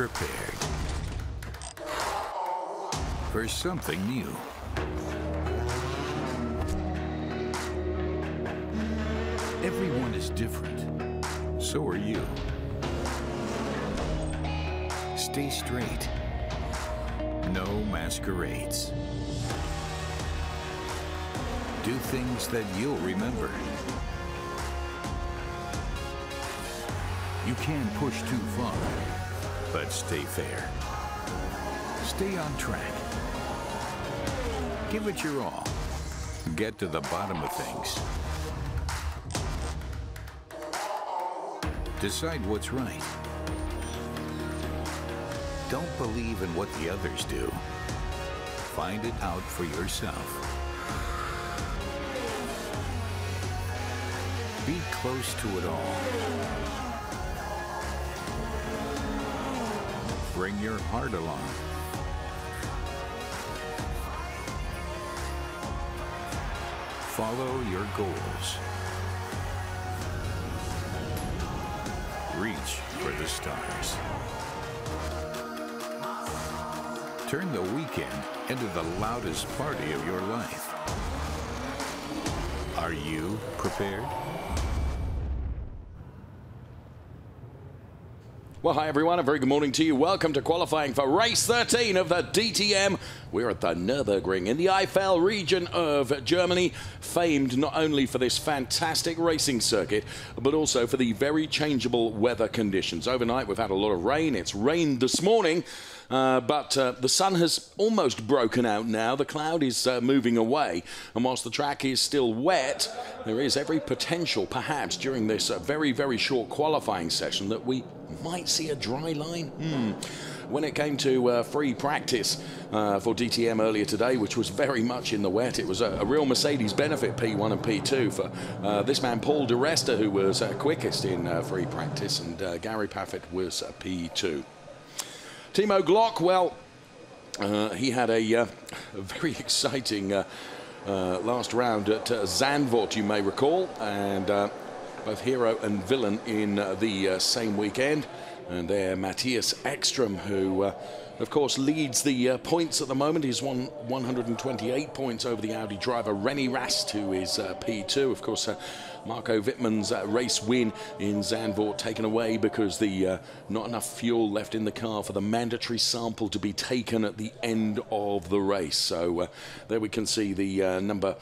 prepared for something new. Everyone is different. So are you. Stay straight. No masquerades. Do things that you'll remember. You can't push too far, but stay fair. Stay on track. Give it your all. Get to the bottom of things. Decide what's right. Don't believe in what the others do. Find it out for yourself. Be close to it all. Bring your heart along. Follow your goals. Reach for the stars. Turn the weekend into the loudest party of your life. Are you prepared? Well, hi everyone, a very good morning to you. Welcome to qualifying for race 13 of the DTM. We're at the Nürburgring in the Eifel region of Germany, famed not only for this fantastic racing circuit, but also for the very changeable weather conditions. Overnight, we've had a lot of rain. It's rained this morning, but the sun has almost broken out now. The cloud is moving away, and whilst the track is still wet, there is every potential, perhaps, during this very, very short qualifying session that we might see a dry line. When it came to free practice for DTM earlier today, which was very much in the wet, it was a real Mercedes benefit, P1 and P2, for this man, Paul di Resta, who was quickest in free practice, and Gary Paffett was P2. Timo Glock, well, he had a very exciting last round at Zandvoort, you may recall, and both hero and villain in the same weekend. And there, Matthias Ekström, who, of course, leads the points at the moment. He's won 128 points over the Audi driver, René Rast, who is P2. Of course, Marco Wittmann's race win in Zandvoort taken away because the not enough fuel left in the car for the mandatory sample to be taken at the end of the race. So there we can see the number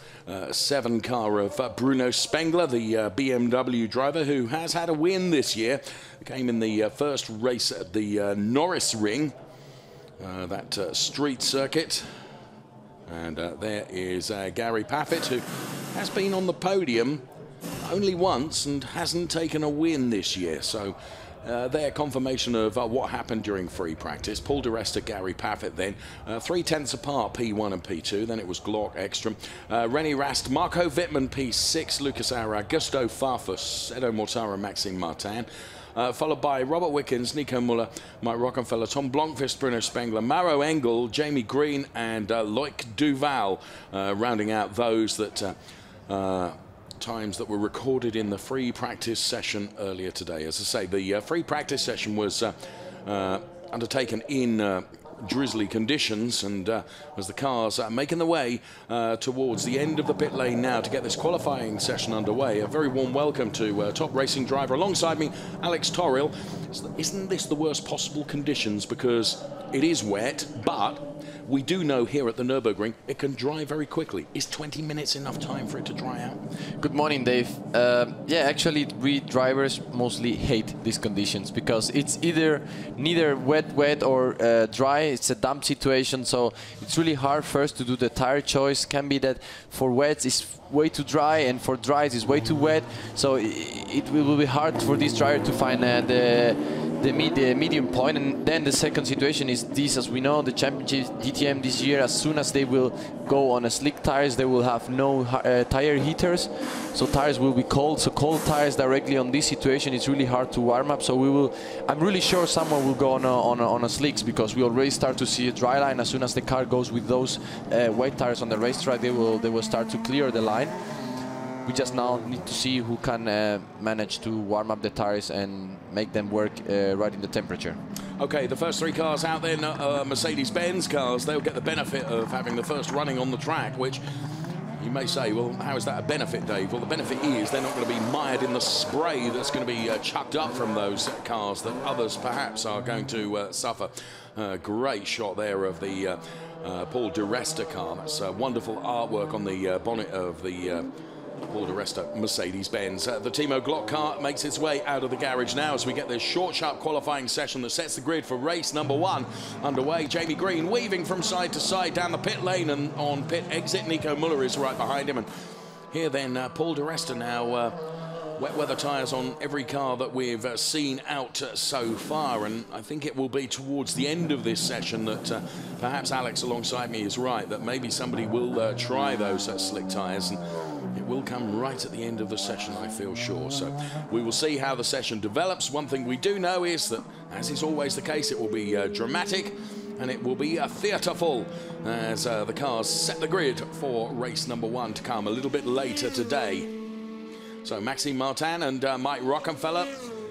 7 car of Bruno Spengler, the BMW driver, who has had a win this year. Came in the first race at the Norris Ring, that street circuit. And there is Gary Paffett, who has been on the podium only once and hasn't taken a win this year. So their confirmation of what happened during free practice. Paul di Resta, Gary Paffett then. 3/10 apart, P1 and P2. Then it was Glock, Ekström. René Rast, Marco Wittmann, P6. Lucas Aura, Gusto Farfus, Edo Mortara, Maxime Martin. Followed by Robert Wickens, Nico Muller, Mike Rockenfeller, Tom Blomqvist, Bruno Spengler, Maro Engel, Jamie Green, and Loic Duval, rounding out those that times that were recorded in the free practice session earlier today. As I say, the free practice session was undertaken in drizzly conditions, and as the cars are making their way towards the end of the pit lane now to get this qualifying session underway. A very warm welcome to top racing driver alongside me, Alex Toril. Isn't this the worst possible conditions, because it is wet, but we do know here at the Nürburgring it can dry very quickly. Is 20 minutes enough time for it to dry out? Good morning, Dave. Yeah, actually we drivers mostly hate these conditions because it's either neither wet or dry. It's a damp situation, so it's really hard first to do the tire choice. Can be that for wets it's way too dry, and for dries it's way too wet. So it will be hard for this driver to find the medium point. And then the second situation is this: as we know, the championship DTM this year, as soon as they will go on a slick tires, they will have no tire heaters, so tires will be cold. So cold tires directly on this situation, it's really hard to warm up. So I'm really sure someone will go on a slicks, because we already start to see a dry line. As soon as the car goes with those wet tires on the racetrack, they will start to clear the line. We just now need to see who can manage to warm up the tires and make them work right in the temperature. Okay, the first 3 cars out there, Mercedes-Benz cars, they'll get the benefit of having the first running on the track, which you may say, well, how is that a benefit, Dave? Well, the benefit is they're not going to be mired in the spray that's going to be chucked up from those cars that others perhaps are going to suffer. Great shot there of the Paul di Resta car. That's wonderful artwork on the bonnet of the Paul di Resta Mercedes-Benz. The Timo Glock car makes its way out of the garage now as we get this short, sharp qualifying session that sets the grid for race number 1 underway. Jamie Green weaving from side to side down the pit lane, and on pit exit, Nico Muller is right behind him. And here then, Paul di Resta now wet weather tyres on every car that we've seen out so far, and I think it will be towards the end of this session that perhaps Alex alongside me is right, that maybe somebody will try those slick tyres, and it will come right at the end of the session, I feel sure. So we will see how the session develops. One thing we do know is that, as is always the case, it will be dramatic, and it will be a theatre full as the cars set the grid for race number 1 to come a little bit later today. So Maxime Martin and Mike Rockenfeller,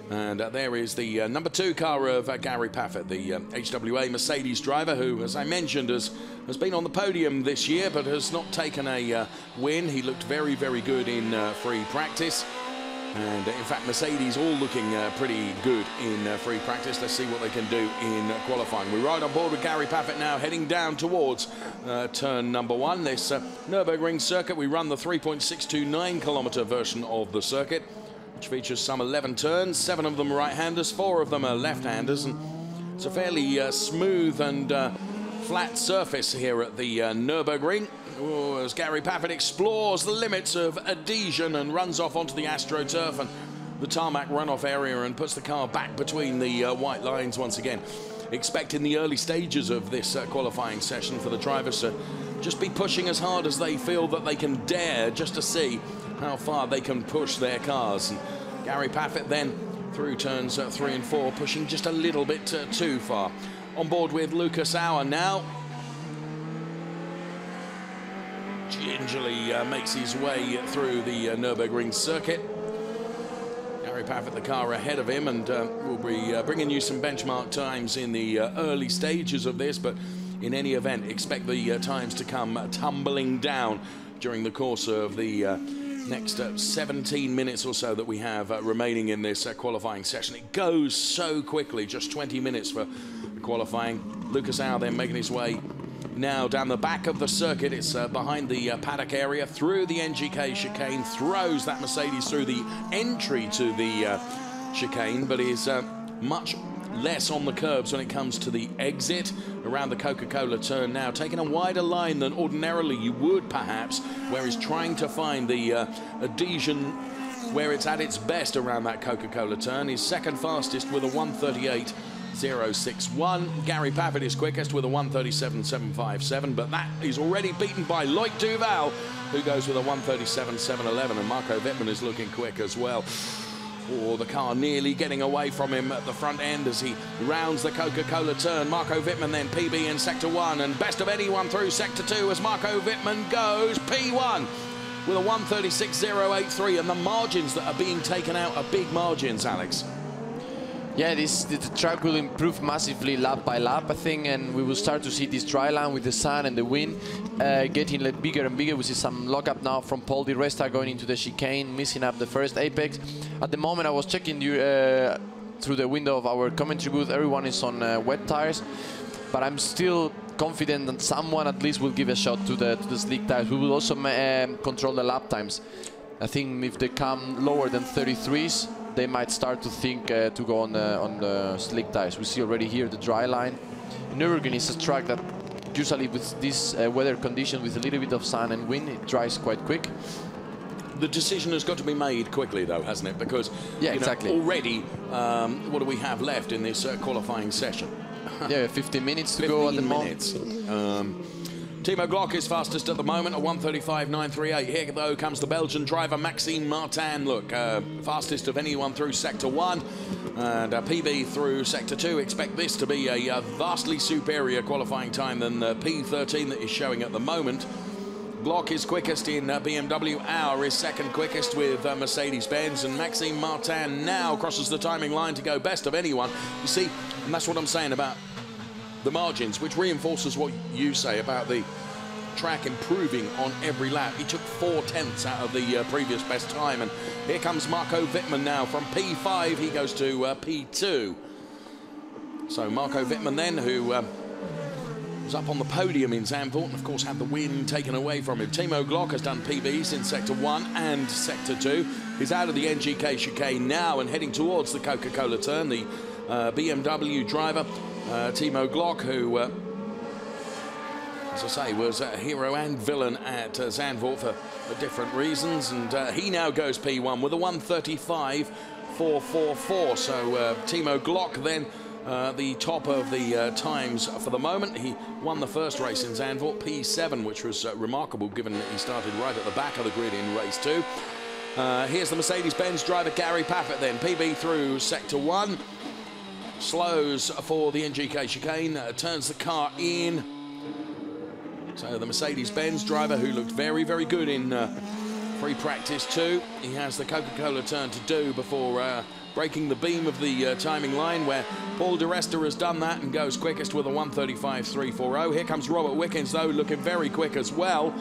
and there is the number 2 car of Gary Paffett, the HWA Mercedes driver, who, as I mentioned, has been on the podium this year but has not taken a win. He looked very, very good in free practice, and in fact Mercedes all looking pretty good in free practice. Let's see what they can do in qualifying. We ride on board with Gary Paffett now, heading down towards turn number 1. This Nürburgring circuit, we run the 3.629 kilometer version of the circuit, which features some 11 turns, 7 of them right-handers, 4 of them are left-handers, and it's a fairly smooth and flat surface here at the Nürburgring. As Gary Paffett explores the limits of adhesion and runs off onto the AstroTurf and the tarmac runoff area and puts the car back between the white lines once again. Expect in the early stages of this qualifying session for the drivers to just be pushing as hard as they feel that they can dare, just to see how far they can push their cars. And Gary Paffett then through turns 3 and 4, pushing just a little bit too far. On board with Lucas Auer now. Gingerly makes his way through the Nürburgring circuit. Gary Paffett, the car ahead of him, and we'll be bringing you some benchmark times in the early stages of this, but in any event, expect the times to come tumbling down during the course of the next 17 minutes or so that we have remaining in this qualifying session. It goes so quickly, just 20 minutes for qualifying. Lucas Auer then making his way now down the back of the circuit. It's behind the paddock area, through the NGK chicane, throws that Mercedes through the entry to the chicane, but is much less on the curbs when it comes to the exit around the Coca-Cola turn now, taking a wider line than ordinarily you would perhaps, where he's trying to find the adhesion where it's at its best around that Coca-Cola turn. He's second fastest with a 1:38.061. Gary Paffett is quickest with a 1:37.757, but that is already beaten by Loic Duval, who goes with a 1:37.711, and Marco Wittmann is looking quick as well. Oh, the car nearly getting away from him at the front end as he rounds the Coca-Cola turn. Marco Wittmann then PB in Sector 1, and best of anyone through Sector 2 as Marco Wittmann goes P1 with a 1:36.083, and the margins that are being taken out are big margins, Alex. Yeah, the track will improve massively lap by lap, I think, and we will start to see this dry line with the sun and the wind getting bigger and bigger. We see some lockup now from Paul di Resta going into the chicane, missing up the first apex. At the moment, I was checking through the window of our commentary booth, everyone is on wet tires, but I'm still confident that someone at least will give a shot to the slick tires. We will also control the lap times. I think if they come lower than 33s, they might start to think to go on the slick tires. We see already here the dry line. Nürburgring is a track that usually with this weather condition, with a little bit of sun and wind, it dries quite quick. The decision has got to be made quickly, though, hasn't it? Because yeah, exactly. Already, what do we have left in this qualifying session? Yeah, 15 minutes to go at the moment. Timo Glock is fastest at the moment at 1:35.938. Here, though, comes the Belgian driver Maxime Martin. Look, fastest of anyone through Sector 1 and PB through Sector 2. Expect this to be a vastly superior qualifying time than the P13 that is showing at the moment. Glock is quickest in BMW. Auer is second quickest with Mercedes-Benz, and Maxime Martin now crosses the timing line to go best of anyone. You see, and that's what I'm saying about the margins, which reinforces what you say about the track improving on every lap. He took 4/10 out of the previous best time, and here comes Marco Wittmann now from P5. He goes to P2. So Marco Wittmann then, who was up on the podium in Zandvoort and of course had the win taken away from him. Timo Glock has done PBs in Sector 1 and Sector 2. He's out of the NGK chicane now and heading towards the Coca-Cola turn. The BMW driver, Timo Glock, who, as I say, was a hero and villain at Zandvoort for different reasons. And he now goes P1 with a 1:35.444. So Timo Glock then the top of the times for the moment. He won the first race in Zandvoort, P7, which was remarkable given that he started right at the back of the grid in race 2. Here's the Mercedes-Benz driver, Gary Paffett then, PB through Sector 1. Slows for the NGK chicane, turns the car in. So the Mercedes-Benz driver, who looked very, very good in free practice 2. He has the Coca-Cola turn to do before breaking the beam of the timing line, where Paul di Resta has done that and goes quickest with a 1:35.340. Here comes Robert Wickens, though, looking very quick as well.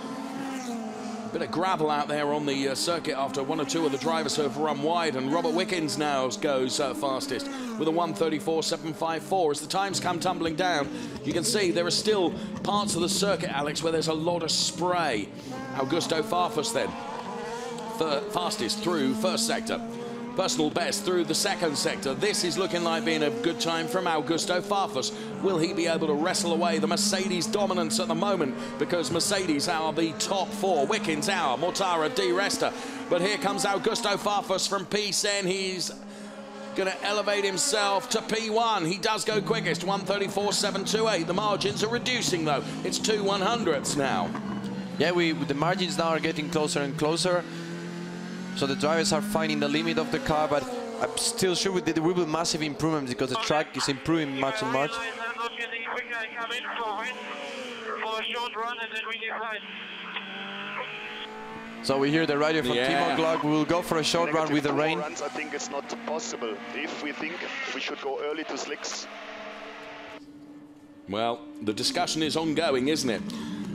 A bit of gravel out there on the circuit after one or two of the drivers have run wide, and Robert Wickens now goes fastest with a 1:34.754. As the times come tumbling down, you can see there are still parts of the circuit, Alex, where there's a lot of spray. Augusto Farfus then, fastest through first sector. Personal best through the second sector. This is looking like being a good time from Augusto Farfus. Will he be able to wrestle away the Mercedes dominance at the moment? Because Mercedes are the top 4. Wickens, Auer, Mortara, di Resta. But here comes Augusto Farfus from P10. He's going to elevate himself to P1. He does go quickest, 1:34.728. The margins are reducing, though. It's 2/100ths now. Yeah, the margins now are getting closer and closer. So the drivers are finding the limit of the car, but I'm still sure there will be massive improvements because the track is improving much and much. So we hear the radio from Timo Glock. We will go for a short run with the rain. I think it's not possible if we think we should go early to slicks. Well, the discussion is ongoing, isn't it?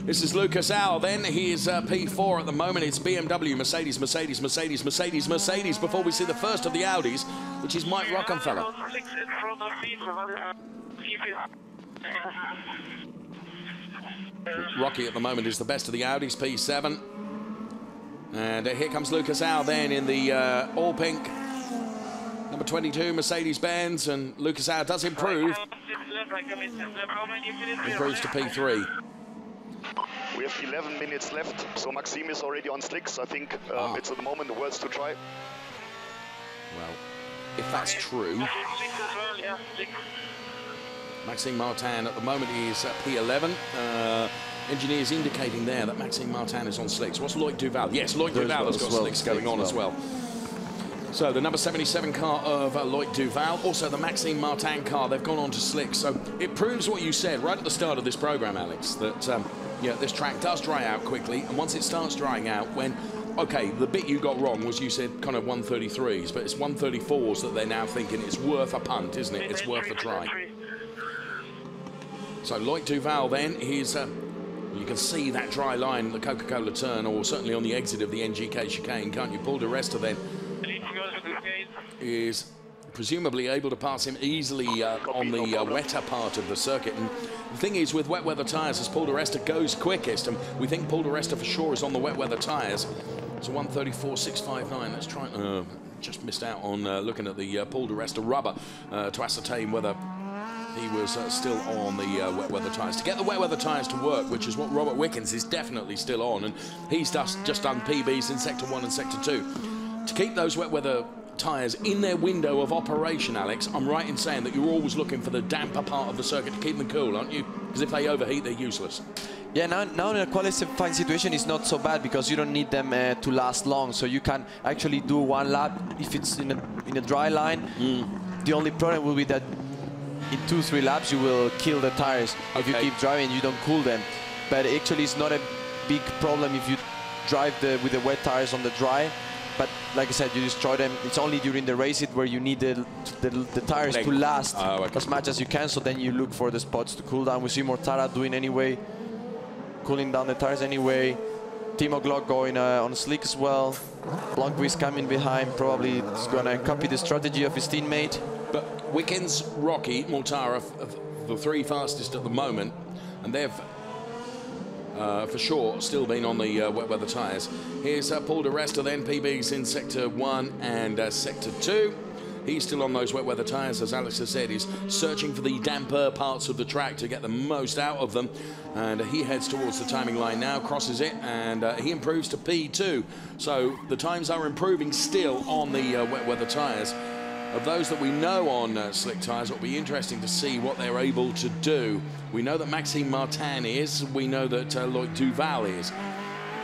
This is Lucas Auer then. He is P4 at the moment. It's BMW, Mercedes, Mercedes, Mercedes, Mercedes, Mercedes before we see the first of the Audis, which is Mike Rockenfeller. Rocky at the moment is the best of the Audis, P7. And here comes Lucas Auer then in the all pink number 22 Mercedes-Benz, and Lucas Auer does improve. Improves to P3. We have 11 minutes left, so Maxime is already on slicks. I think it's at the moment the worst to try. Well, if that's true, Maxime Martin at the moment is at P11. Engineers indicating there that Maxime Martin is on slicks. What's Loic Duval? Yes, Loic Duval has got slicks going on as well. So the number 77 car of Loic Duval, also the Maxime Martin car, they've gone on to slicks. So it proves what you said right at the start of this program, Alex, that yeah, this track does dry out quickly, and once it starts drying out, when, okay, the bit you got wrong was you said kind of 1:33s, but it's 1:34s that they're now thinking it's worth a punt, isn't it? It's worth a try. So Loic Duval then, he's, you can see that dry line, the Coca-Cola turn, or certainly on the exit of the NGK chicane, can't you? Paul di Resta then is presumably able to pass him easily on the wetter part of the circuit. And the thing is, with wet weather tyres, as Paul di Resta goes quickest, and we think Paul di Resta for sure is on the wet weather tyres. It's a 1:34.659. Let's try. Just missed out on looking at the Paul di Resta rubber to ascertain whether he was still on the wet weather tyres. To get the wet weather tyres to work, which is what Robert Wickens is definitely still on, and he's just done PBs in Sector 1 and Sector 2. To keep those wet weather tyres in their window of operation, Alex, I'm right in saying that you're always looking for the damper part of the circuit to keep them cool, aren't you? Because if they overheat, they're useless. Yeah, now in a qualifying situation, it's not so bad because you don't need them to last long. So you can actually do one lap if it's in a dry line. The only problem will be that in 2-3 laps you will kill the tires. If you keep driving, you don't cool them. But actually, it's not a big problem if you drive with the wet tires on the dry. But like I said, you destroy them. It's only during the race where you need the tires to last as much as you can. So then you look for the spots to cool down. We see Mortara doing anyway, cooling down the tires anyway. Timo Glock going on slick as well. Blomqvist coming behind, probably is going to copy the strategy of his teammate. But Wickens, Rocky, Mortara, the three fastest at the moment, and they've for sure still been on the wet weather tyres. Here's Paul Di Resta then, PB's in Sector 1 and Sector 2. He's still on those wet weather tyres, as Alex has said. He's searching for the damper parts of the track to get the most out of them. And he heads towards the timing line now, crosses it, and he improves to P2. So the times are improving still on the wet weather tyres. Of those that we know on slick tyres, it'll be interesting to see what they're able to do. We know that Maxime Martin is. We know that Loic Duval is.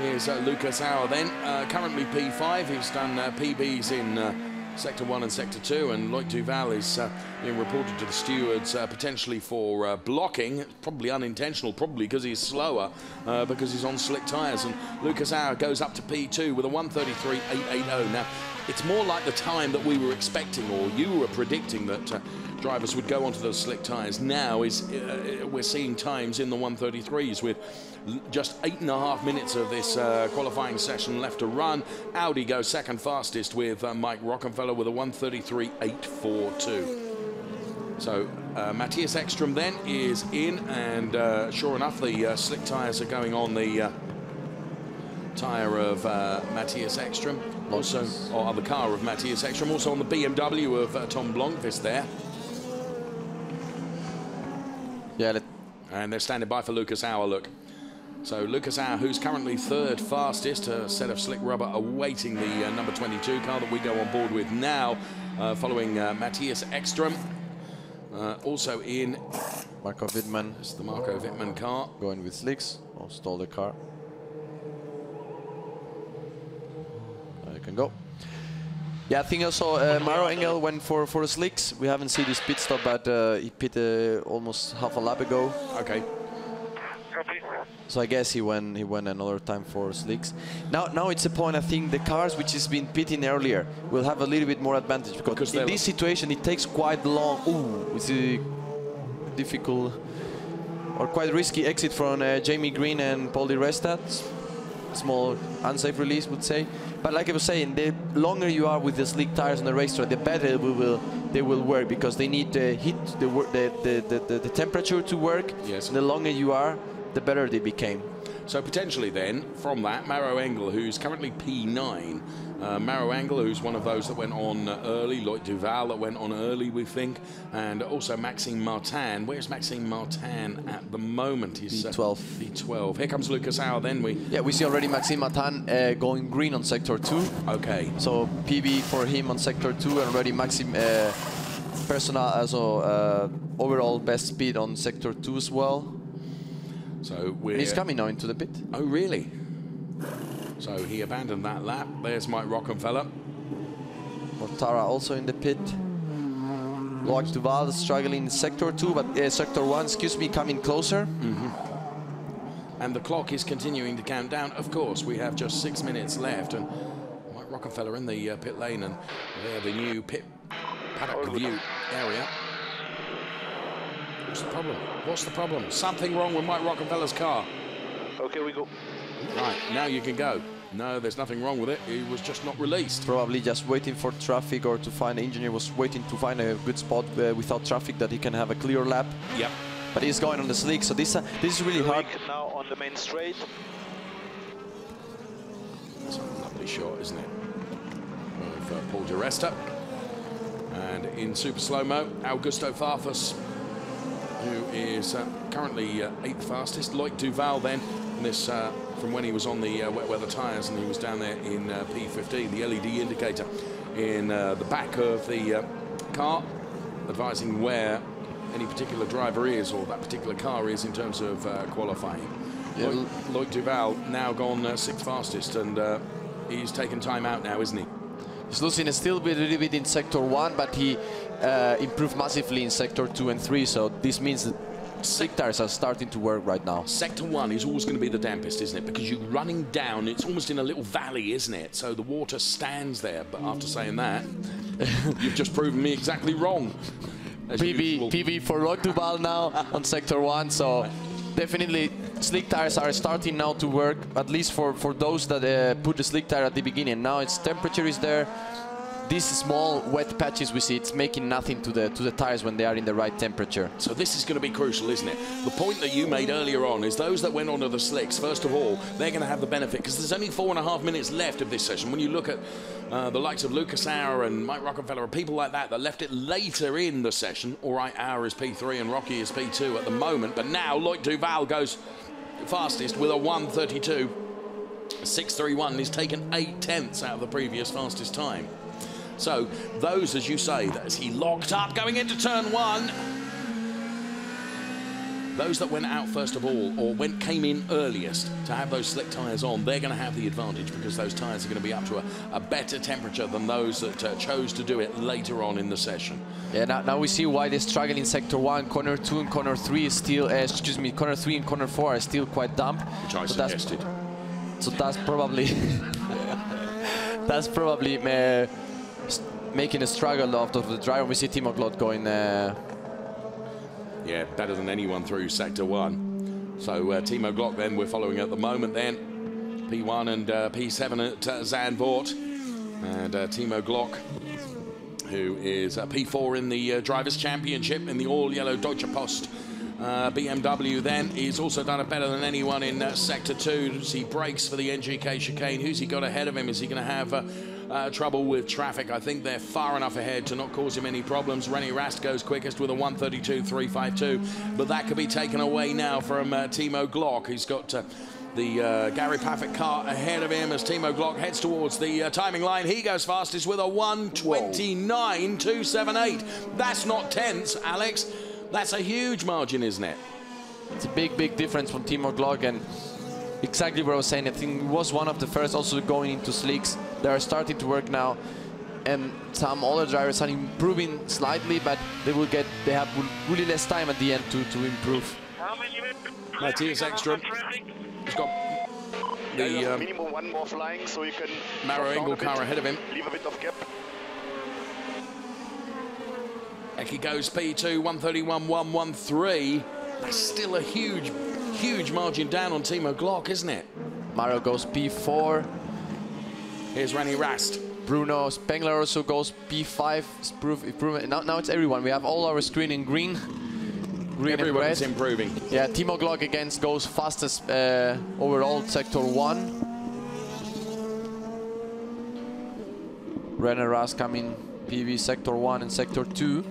Here's Lucas Auer then, currently P5. He's done PBs in Sector 1 and Sector 2, and Loic Duval is being reported to the stewards potentially for blocking. Probably unintentional, probably because he's slower, because he's on slick tyres. And Lucas Auer goes up to P2 with a 1:33.880. Now, it's more like the time that we were expecting, or you were predicting, that drivers would go onto those slick tyres. Now we're seeing times in the 1:33s with just 8.5 minutes of this qualifying session left to run. Audi goes second fastest with Mike Rockenfeller with a 1:33.842. So Matthias Ekström then is in, and sure enough, the slick tyres are going on the tyre of Matthias Ekström, also, or the car of Matthias Ekström, also on the BMW of Tom Blomqvist there. Yeah, and they're standing by for Lucas Auer, look. So Lucas Auer, who's currently third fastest, a set of slick rubber awaiting the number 22 car that we go on board with now, following Matthias Ekström. Also in Marco Wittmann. It's the Marco Wittmann car. Going with slicks, or stole the car. You can go. Yeah, I think also Maro Engel went for the slicks. We haven't seen his pit stop, but he pit almost half a lap ago. Okay. So I guess he went another time for slicks. Now it's a point. I think the cars which has been pitting earlier will have a little bit more advantage, because in this situation it takes quite long. Ooh, it's a difficult or quite risky exit from Jamie Green and Paul Di Resta. Small unsafe release, would say. But like I was saying, the longer you are with the slick tires on the racetrack, the better they will work, because they need the heat, the temperature to work. Yes. And the longer you are, the better they became. So potentially then, from that, Maro Engel, who's currently P9, Maro Engel, who's one of those that went on early, Loic Duval that went on early, we think, and also Maxime Martin. Where's Maxime Martin at the moment? He's P12. P12. Here comes Lucas Auer then. We see already Maxime Martin going green on Sector 2. Okay. So PB for him on Sector 2, and already Maxime personal, also overall best speed on Sector 2 as well. So he's coming now into the pit. Oh, really? So he abandoned that lap. There's Mike Rockenfeller. Mortara also in the pit. Loic Duval struggling in Sector 2, but Sector 1, excuse me, coming closer. And the clock is continuing to count down. Of course, we have just 6 minutes left, and Mike Rockenfeller in the pit lane, and there the new pit paddock view area. What's the problem? What's the problem? Something wrong with Mike Rockenfeller's car. Okay, we go. Right, now you can go. No, there's nothing wrong with it. It was just not released. Probably just waiting for traffic, or to find, the engineer was waiting to find a good spot without traffic, that he can have a clear lap. Yep. But he's going on the slick, so this is really hard. Now on the main straight. It's a lovely shot, isn't it? Of Paul Di Resta. And in super slow-mo, Augusto Farfus, who is currently 8th fastest. Loic Duval then, and this from when he was on the wet weather tyres, and he was down there in P15, the LED indicator in the back of the car, advising where any particular driver is, or that particular car is, in terms of qualifying. Yeah. Loic Duval now gone 6th fastest, and he's taken time out now, isn't he? He's losing still a little bit in Sector 1, but he improved massively in Sector 2 and 3, so this means that slick tires are starting to work right now. Sector 1 is always going to be the dampest, isn't it? Because you're running down, it's almost in a little valley, isn't it? So the water stands there. But after saying that, you've just proven me exactly wrong. PB for Rotterdam now on Sector 1, so definitely slick tires are starting now to work, at least for those that put the slick tire at the beginning. Now its temperature is there. These small wet patches we see, it's making nothing to the tires when they are in the right temperature. So this is going to be crucial, isn't it? The point that you made earlier on is those that went onto the slicks, first of all, they're going to have the benefit because there's only 4.5 minutes left of this session. When you look at the likes of Lucas Auer and Mike Rockefeller and people like that left it later in the session. All right, Auer is P3 and Rocky is P2 at the moment, but now Loic Duval goes fastest with a 1:32. 6:31. He's taken 8/10 out of the previous fastest time. So those, as you say, as he locked up going into turn 1, those that went out first of all or came in earliest to have those slick tyres on, they're going to have the advantage because those tyres are going to be up to a better temperature than those that chose to do it later on in the session. Yeah, now we see why they struggle in Sector 1. Corner 2 and Corner 3 is still, Corner 3 and Corner 4 are still quite damp. Which I suggested. So that's probably making a struggle out of the driver. We see Timo Glock going yeah, better than anyone through Sector 1. So Timo Glock then we're following at the moment then. P1 and P7 at Zandvoort. And Timo Glock, who is P4 in the Drivers' Championship in the all-yellow Deutsche Post BMW then. He's also done it better than anyone in Sector 2 as he brakes for the NGK chicane. Who's he got ahead of him? Is he going to have trouble with traffic? I think they're far enough ahead to not cause him any problems. Rennie Rast goes quickest with a 1:32.352, but that could be taken away now from Timo Glock. He's got the Gary Paffett car ahead of him as Timo Glock heads towards the timing line. He goes fastest with a 1:29.278. That's not tenths, Alex. That's a huge margin, isn't it? It's a big difference from Timo Glock, and exactly what I was saying. I think he was one of the first also going into slicks. They are starting to work now, and some other drivers are improving slightly, but they have really less time at the end to improve. Matthias Ekström has got the minimum one more flying, so you can Maro Engel car ahead of him. Leave a bit of gap. Eki goes P2, 1:31.113. That's still a huge margin down on Timo Glock, isn't it? Maro goes P4. Here's Rennie Rast. Bruno Spengler also goes P5. Improvement. Now it's everyone. We have all our screen in green. Everyone's improving. Yeah, Timo Glock again goes fastest overall Sector 1. Rennie Rast coming PV Sector 1 and Sector 2.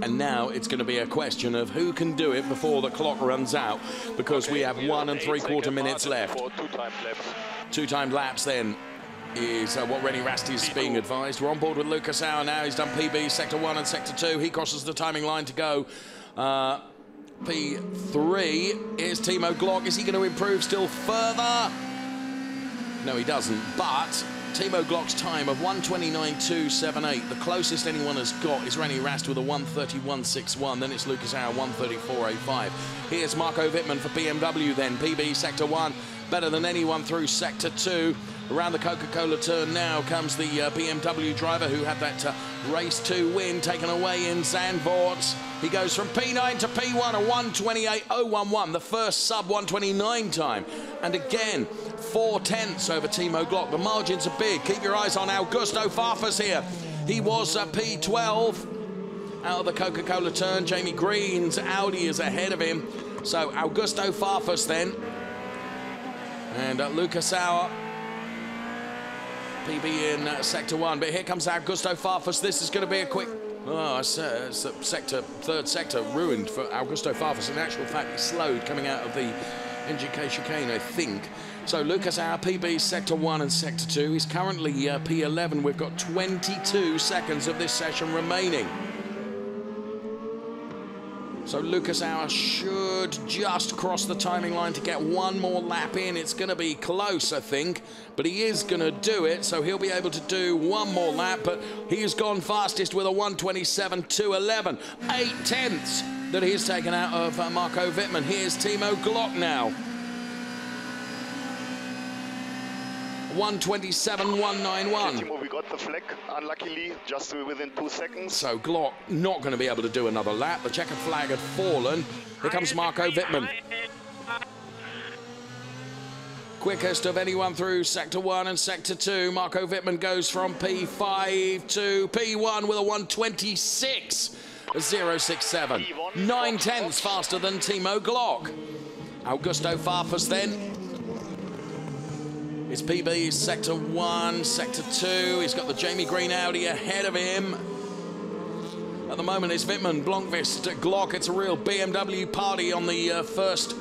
And now it's going to be a question of who can do it before the clock runs out, because we have 1 3/4 minutes left. 2 time laps then is what Rennie Rast is being advised. We're on board with Lucas Auer now. He's done PB Sector 1 and Sector 2. He crosses the timing line to go P3. Here's Timo Glock. Is he going to improve still further? No, he doesn't, but Timo Glock's time of 1:29.278. The closest anyone has got is Rennie Rast with a 1:31.61. Then it's Lucas Auer, 1:34.85. Here's Marco Wittmann for BMW then. PB Sector 1, better than anyone through Sector 2. Around the Coca-Cola turn now comes the BMW driver who had that race 2 win taken away in Zandvoort. He goes from P9 to P1, a 1:28.011, the first sub-1:29 time. And again, 4/10 over Timo Glock. The margins are big. Keep your eyes on Augusto Farfus here. He was P12 out of the Coca-Cola turn. Jamie Green's Audi is ahead of him. So Augusto Farfus then. And Lucas Auer, PB in Sector 1. But here comes Augusto Farfus. This is going to be a quick... Oh, it's third sector ruined for Augusto Farfus. In actual fact, he slowed coming out of the NGK chicane, I think. So Lucas Auer, PB Sector 1 and Sector 2. He's currently P11. We've got 22 seconds of this session remaining. So Lucas Auer should just cross the timing line to get one more lap in. It's going to be close, I think, but he is going to do it, so he'll be able to do one more lap, but he's gone fastest with a 1:27.211. 8/10 that he's taken out of Marco Wittmann. Here's Timo Glock now. 1:27.191. Timo, we got the flag, unluckily, just within 2 seconds. So Glock not going to be able to do another lap. The checkered flag had fallen. Here comes Marco Wittmann. Quickest of anyone through Sector 1 and Sector 2. Marco Wittmann goes from P5 to P1 with a 1:26.067. 9/10 faster than Timo Glock. Augusto Farfus then. It's PB, Sector 1, Sector 2. He's got the Jamie Green Audi ahead of him. At the moment, it's Wittmann, Blomqvist, Glock. It's a real BMW party on the first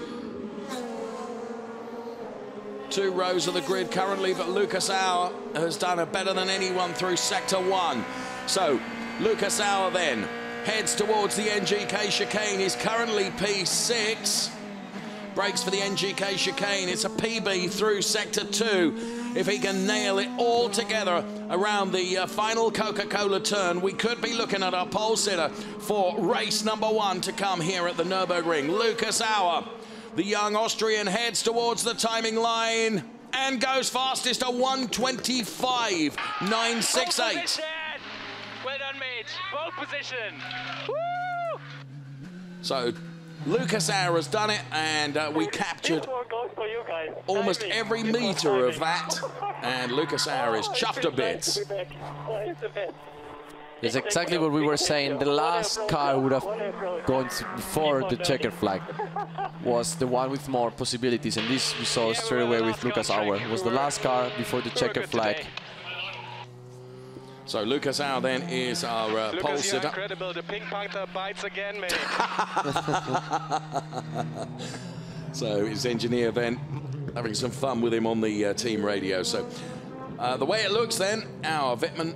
2 rows of the grid currently, but Lucas Auer has done it better than anyone through Sector 1. So, Lucas Auer then heads towards the NGK chicane. He's currently P6. Brakes for the NGK chicane. It's a PB through Sector 2. If he can nail it all together around the final Coca-Cola turn, we could be looking at our pole sitter for race number 1 to come here at the Nürburgring. Lucas Auer, the young Austrian, heads towards the timing line and goes fastest at 1:25.968. Well done, mate. Pole position. Woo! So Lucas Auer has done it, and we captured almost every metre of that, and Lucas Auer is chuffed a bit. It's exactly what we were saying. The last car would have gone before the checkered flag was the one with more possibilities, and this we saw straight away with Lucas Auer. It was the last car before the checkered flag. So Lucas Auer then is our pole sitter. Incredible. The Pink Panther bites again, mate. So his engineer then having some fun with him on the team radio. So the way it looks then, Auer, Wittmann,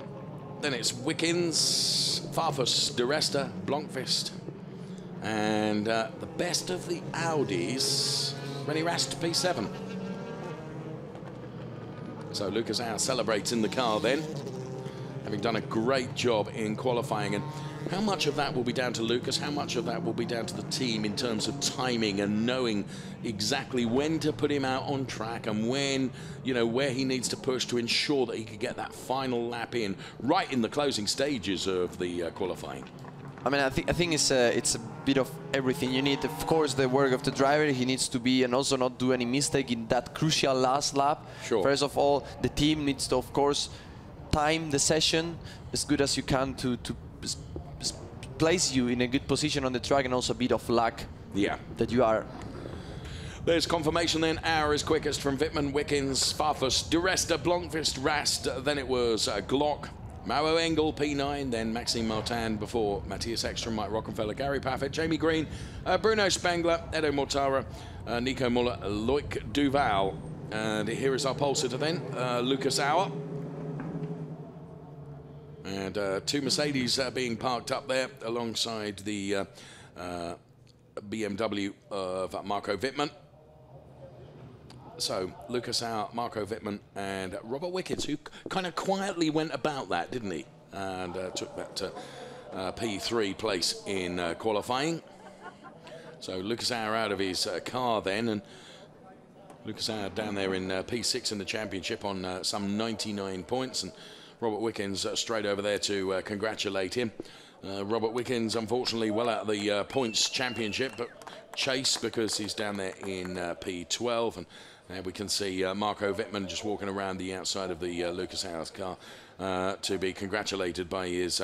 then it's Wickens, Farfus, De Resta, Blomqvist, and the best of the Audis, René Rast, P7. So Lucas Auer celebrates in the car then, having done a great job in qualifying. And how much of that will be down to Lucas? How much of that will be down to the team in terms of timing and knowing exactly when to put him out on track and when, you know, where he needs to push to ensure that he could get that final lap in right in the closing stages of the qualifying? I mean, I think it's a bit of everything. You need, of course, the work of the driver. He needs to be and also not do any mistake in that crucial last lap. Sure. First of all, the team needs to, of course, time the session as good as you can to place you in a good position on the track, and also a bit of luck. Yeah. That you are. There's confirmation then. Auer is quickest from Wittmann, Wickens, Farfus, De Resta, Blomqvist, Rast. Then it was Glock, Mauro Engel, P9, then Maxime Martin before Matthias Ekstrom, Mike Rockefeller, Gary Paffett, Jamie Green, Bruno Spengler, Edo Mortara, Nico Muller, Loic Duval. And here is our pole sitter then, Lucas Auer. And 2 Mercedes being parked up there alongside the BMW of Marco Wittmann. So Lucas Auer, Marco Wittmann, and Robert Wickens, who kind of quietly went about that, didn't he? And took that P3 place in qualifying. So Lucas Auer out of his car then, and Lucas Auer down there in P6 in the championship on some 99 points, and Robert Wickens straight over there to congratulate him. Robert Wickens, unfortunately, well out of the points championship, but chase because he's down there in P12. And there we can see Marco Wittmann just walking around the outside of the Lucas Auer's car to be congratulated by his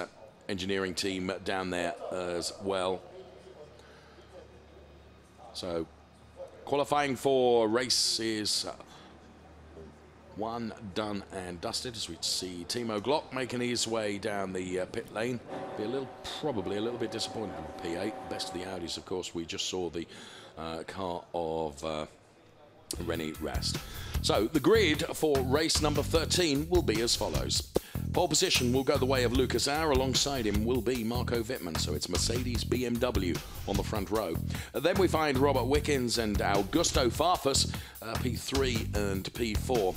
engineering team down there as well. So qualifying for race is 1 done and dusted, as we see Timo Glock making his way down the pit lane. Probably a little bit disappointed with P8. Best of the Audis, of course. We just saw the car of René Rast. So the grid for race number 13 will be as follows. Pole position will go the way of Lucas Auer. Alongside him will be Marco Wittmann. So it's Mercedes, BMW on the front row. Then we find Robert Wickens and Augusto Farfus, P3 and P4.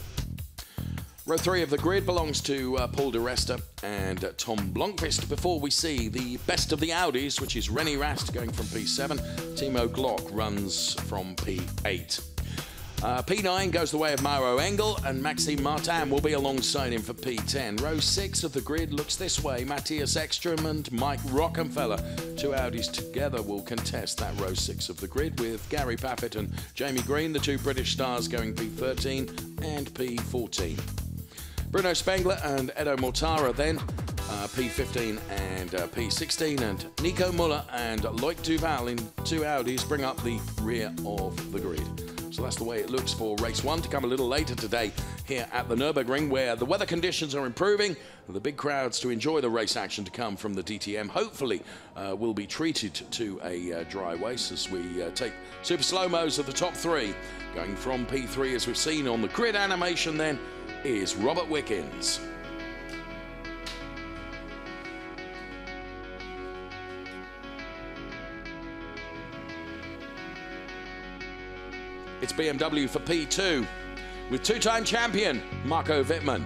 Row 3 of the grid belongs to Paul de Resta and Tom Blomqvist, before we see the best of the Audis, which is René Rast going from P7. Timo Glock runs from P8. P9 goes the way of Mauro Engel, and Maxime Martin will be alongside him for P10. Row 6 of the grid looks this way. Matthias Ekström and Mike Rockenfeller, two Audis together, will contest that row 6 of the grid, with Gary Paffett and Jamie Green, the two British stars, going P13 and P14. Bruno Spengler and Edo Mortara then P15 and P16, and Nico Muller and Loic Duval in two Audis bring up the rear of the grid. So that's the way it looks for race 1, to come a little later today here at the Nürburgring, where the weather conditions are improving. The big crowds to enjoy the race action to come from the DTM hopefully will be treated to a dry race, as we take super slow-mos of the top 3. Going from P3, as we've seen on the grid animation then, is Robert Wickens. It's BMW for P2 with two-time champion Marco Wittmann.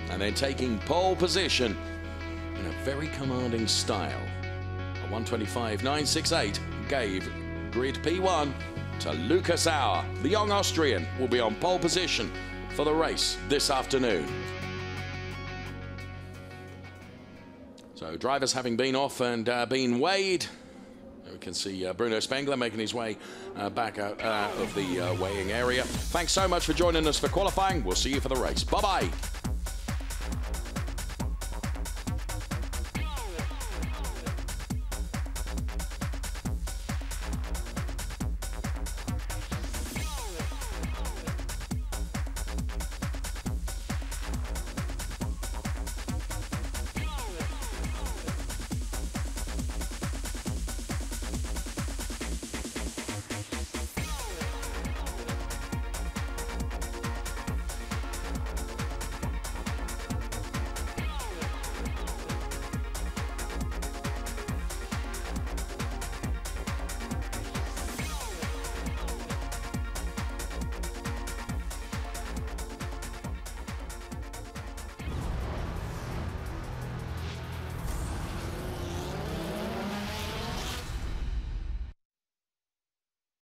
And then taking pole position in a very commanding style, a 1:25.968 gave grid P1 to Lucas Auer. The young Austrian will be on pole position for the race this afternoon. So drivers having been off and been weighed, we can see Bruno Spengler making his way back out of the weighing area. Thanks so much for joining us for qualifying. We'll see you for the race. Bye-bye.